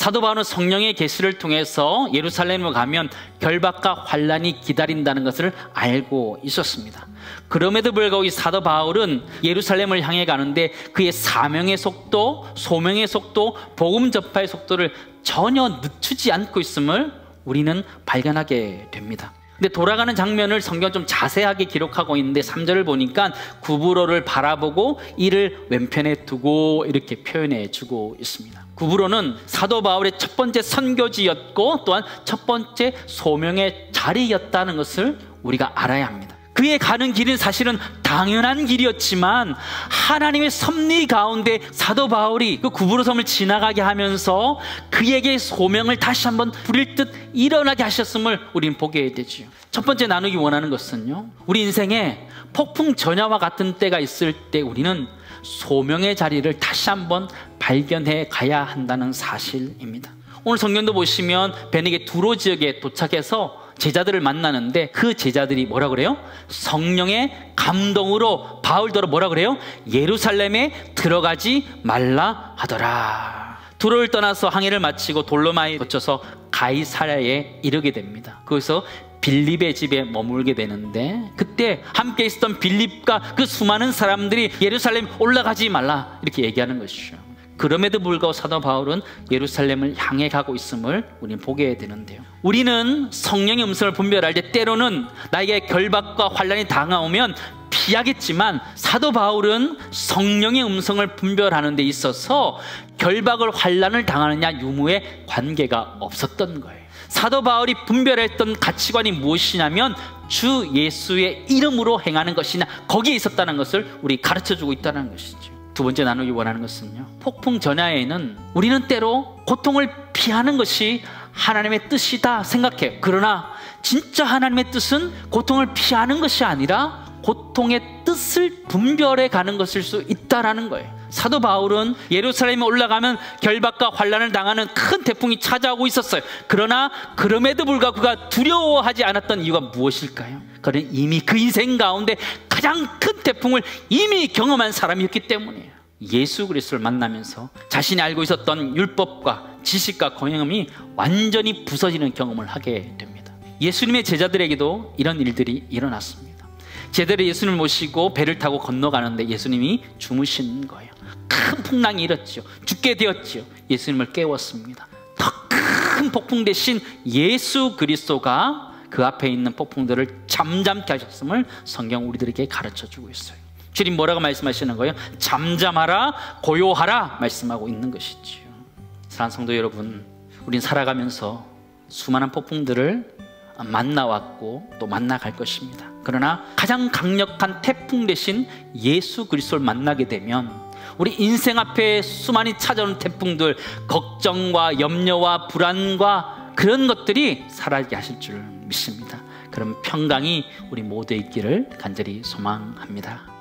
사도 바울은 성령의 계시를 통해서 예루살렘에 가면 결박과 환란이 기다린다는 것을 알고 있었습니다. 그럼에도 불구하고 이 사도 바울은 예루살렘을 향해 가는데 그의 사명의 속도, 소명의 속도, 복음 전파의 속도를 전혀 늦추지 않고 있음을 우리는 발견하게 됩니다. 근데 돌아가는 장면을 성경 좀 자세하게 기록하고 있는데 3절을 보니까 구브로를 바라보고 이를 왼편에 두고 이렇게 표현해 주고 있습니다. 구브로는 사도 바울의 첫 번째 선교지였고 또한 첫 번째 소명의 자리였다는 것을 우리가 알아야 합니다. 그의 가는 길은 사실은 당연한 길이었지만 하나님의 섭리 가운데 사도 바울이 그 구브로 섬을 지나가게 하면서 그에게 소명을 다시 한번 부릴 듯 일어나게 하셨음을 우리는 보게 되죠. 첫 번째 나누기 원하는 것은요, 우리 인생에 폭풍 전야와 같은 때가 있을 때 우리는 소명의 자리를 다시 한번 발견해 가야 한다는 사실입니다. 오늘 성경도 보시면 베네게 두로 지역에 도착해서 제자들을 만나는데 그 제자들이 뭐라 그래요? 성령의 감동으로 바울더러 뭐라 그래요? 예루살렘에 들어가지 말라 하더라. 두로를 떠나서 항해를 마치고 돌로마에 거쳐서 가이사랴에 이르게 됩니다. 거기서 빌립의 집에 머물게 되는데 그때 함께 있었던 빌립과 그 수많은 사람들이 예루살렘 올라가지 말라 이렇게 얘기하는 것이죠. 그럼에도 불구하고 사도 바울은 예루살렘을 향해 가고 있음을 우리는 보게 되는데요. 우리는 성령의 음성을 분별할 때 때로는 나에게 결박과 환란이 다가오면 피하겠지만 사도 바울은 성령의 음성을 분별하는 데 있어서 결박을 환란을 당하느냐 유무에 관계가 없었던 거예요. 사도 바울이 분별했던 가치관이 무엇이냐면 주 예수의 이름으로 행하는 것이냐 거기에 있었다는 것을 우리 가르쳐주고 있다는 것이죠. 두 번째 나누기 원하는 것은요, 폭풍 전야에는 우리는 때로 고통을 피하는 것이 하나님의 뜻이다 생각해요. 그러나 진짜 하나님의 뜻은 고통을 피하는 것이 아니라 고통의 뜻을 분별해 가는 것일 수 있다는 거예요. 사도 바울은 예루살렘에 올라가면 결박과 환란을 당하는 큰 태풍이 찾아오고 있었어요. 그러나 그럼에도 불구하고 그가 두려워하지 않았던 이유가 무엇일까요? 그는 이미 그 인생 가운데 가장 큰 태풍을 이미 경험한 사람이었기 때문이에요. 예수 그리스도를 만나면서 자신이 알고 있었던 율법과 지식과 경험이 완전히 부서지는 경험을 하게 됩니다. 예수님의 제자들에게도 이런 일들이 일어났습니다. 제자들이 예수님을 모시고 배를 타고 건너가는데 예수님이 주무신 거예요. 큰 풍랑이 일었죠. 죽게 되었죠. 예수님을 깨웠습니다. 더 큰 폭풍 대신 예수 그리스도가 그 앞에 있는 폭풍들을 잠잠케 하셨음을 성경 우리들에게 가르쳐주고 있어요. 주님 뭐라고 말씀하시는 거예요? 잠잠하라 고요하라 말씀하고 있는 것이죠. 사랑하는 성도 여러분, 우린 살아가면서 수많은 폭풍들을 만나왔고 또 만나갈 것입니다. 그러나 가장 강력한 태풍 대신 예수 그리스도를 만나게 되면 우리 인생 앞에 수많이 찾아오는 태풍들, 걱정과 염려와 불안과 그런 것들이 사라지게 하실 줄 믿습니다. 그럼 평강이 우리 모두에 있기를 간절히 소망합니다.